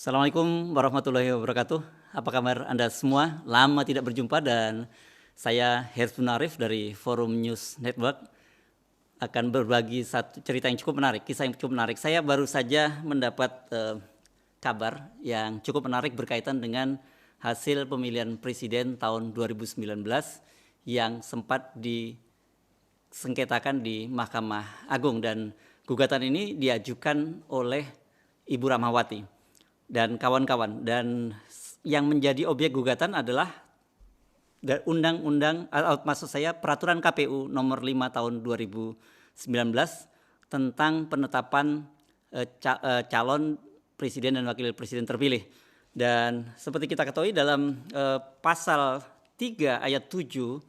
Assalamualaikum warahmatullahi wabarakatuh. Apa kabar Anda semua? Lama tidak berjumpa dan saya Herzbun Arif dari Forum News Network akan berbagi satu cerita yang cukup menarik, kisah yang cukup menarik. Saya baru saja mendapat kabar yang cukup menarik berkaitan dengan hasil pemilihan presiden tahun 2019 yang sempat disengketakan di Mahkamah Agung, dan gugatan ini diajukan oleh Ibu Rahmawati dan kawan-kawan, dan yang menjadi objek gugatan adalah peraturan KPU nomor 5 tahun 2019 tentang penetapan calon presiden dan wakil presiden terpilih. Dan seperti kita ketahui dalam pasal 3 ayat 7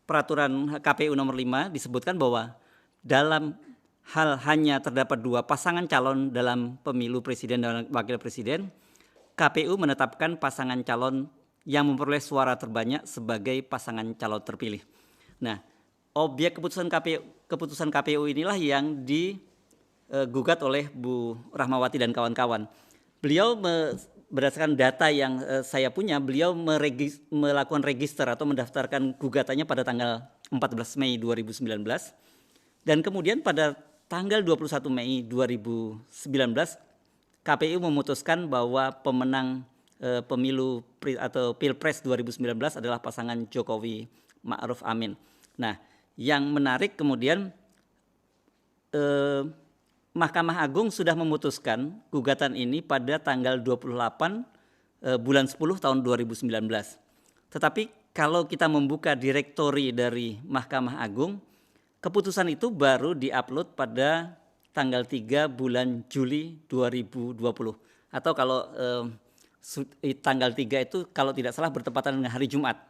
peraturan KPU nomor 5 disebutkan bahwa dalam hal hanya terdapat dua pasangan calon dalam pemilu presiden dan wakil presiden, KPU menetapkan pasangan calon yang memperoleh suara terbanyak sebagai pasangan calon terpilih. Nah, objek keputusan KPU inilah yang digugat oleh Bu Rahmawati dan kawan-kawan. Beliau berdasarkan data yang saya punya, beliau melakukan register atau mendaftarkan gugatannya pada tanggal 14 Mei 2019, dan kemudian pada tanggal 21 Mei 2019, KPU memutuskan bahwa pemenang pemilu atau Pilpres 2019 adalah pasangan Jokowi Ma'ruf Amin. Nah, yang menarik kemudian Mahkamah Agung sudah memutuskan gugatan ini pada tanggal 28 bulan 10 tahun 2019. Tetapi kalau kita membuka direktori dari Mahkamah Agung, keputusan itu baru diupload pada tanggal 3 bulan Juli 2020. Atau kalau tanggal 3 itu kalau tidak salah bertepatan dengan hari Jumat.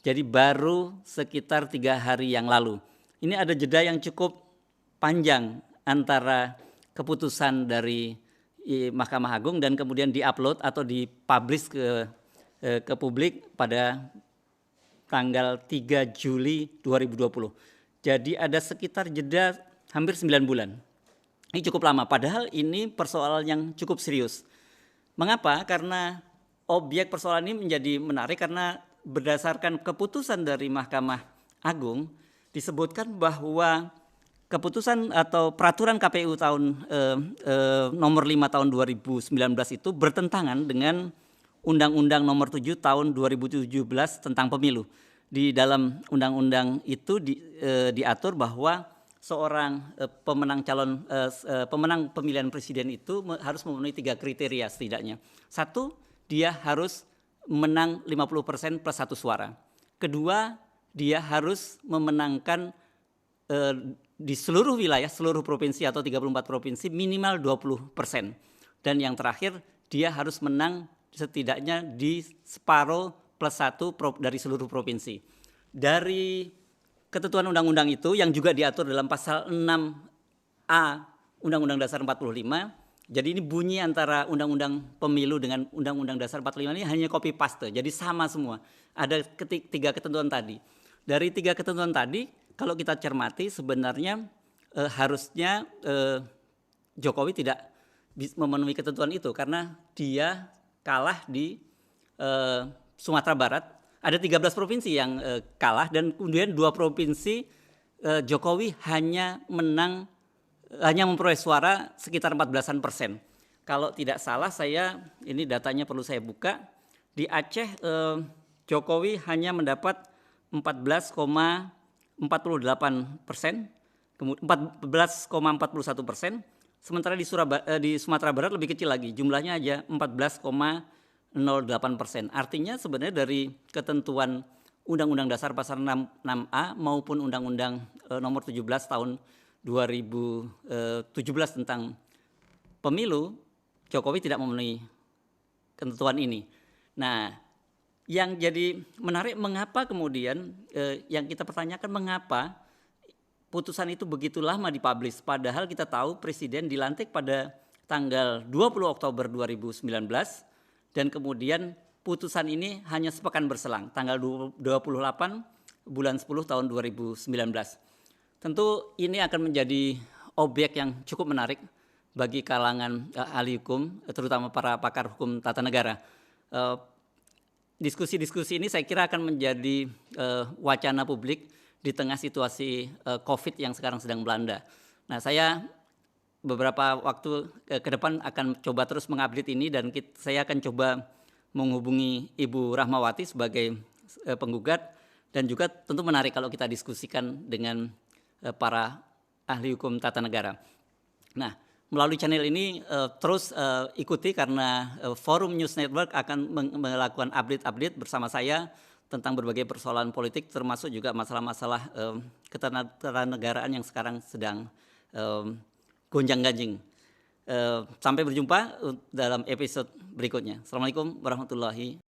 Jadi baru sekitar 3 hari yang lalu. Ini ada jeda yang cukup panjang antara keputusan dari Mahkamah Agung dan kemudian diupload atau dipublish ke publik pada tanggal 3 Juli 2020. Jadi ada sekitar jeda hampir 9 bulan. Ini cukup lama, padahal ini persoalan yang cukup serius. Mengapa? Karena objek persoalan ini menjadi menarik karena berdasarkan keputusan dari Mahkamah Agung disebutkan bahwa keputusan atau peraturan KPU tahun nomor 5 tahun 2019 itu bertentangan dengan Undang-Undang nomor 7 tahun 2017 tentang pemilu. Di dalam undang-undang itu diatur bahwa seorang pemenang pemilihan presiden itu harus memenuhi 3 kriteria setidaknya. 1, dia harus menang 50% plus 1 suara. Kedua, dia harus memenangkan di seluruh wilayah, seluruh provinsi atau 34 provinsi minimal 20%. Dan yang terakhir, dia harus menang setidaknya di separuh plus 1 dari seluruh provinsi. Dari ketentuan undang-undang itu yang juga diatur dalam pasal 6A Undang-Undang Dasar 45, jadi ini bunyi antara Undang-Undang Pemilu dengan Undang-Undang Dasar 45 ini hanya copy paste, jadi sama semua. Ada 3 ketentuan tadi. Dari 3 ketentuan tadi, kalau kita cermati sebenarnya harusnya Jokowi tidak memenuhi ketentuan itu karena dia kalah di Sumatera Barat. Ada 13 provinsi yang kalah dan kemudian 2 provinsi Jokowi hanya memperoleh suara sekitar 14%. Kalau tidak salah ini datanya perlu saya buka. Di Aceh Jokowi hanya mendapat 14,48%, 14,41%. Sementara di Sumatera Barat lebih kecil lagi, jumlahnya aja 14,08%. Artinya sebenarnya dari ketentuan Undang-Undang Dasar Pasal 6A maupun Undang-Undang nomor 17 tahun 2017 tentang pemilu, Jokowi tidak memenuhi ketentuan ini. Nah, yang jadi menarik mengapa kemudian yang kita pertanyakan mengapa putusan itu begitu lama dipublish, padahal kita tahu presiden dilantik pada tanggal 20 Oktober 2019 dan kemudian putusan ini hanya sepekan berselang, tanggal 28 bulan 10 tahun 2019. Tentu ini akan menjadi objek yang cukup menarik bagi kalangan ahli hukum, terutama para pakar hukum tata negara. Diskusi-diskusi ini saya kira akan menjadi wacana publik di tengah situasi COVID yang sekarang sedang melanda. Nah, saya beberapa waktu ke depan akan coba terus mengupdate ini, dan saya akan coba menghubungi Ibu Rahmawati sebagai penggugat, dan juga tentu menarik kalau kita diskusikan dengan para ahli hukum tata negara. Nah, melalui channel ini terus ikuti, karena Forum News Network akan melakukan update-update bersama saya tentang berbagai persoalan politik, termasuk juga masalah-masalah ketatanegaraan yang sekarang sedang gonjang-ganjing. Sampai berjumpa dalam episode berikutnya. Assalamualaikum warahmatullahi wabarakatuh.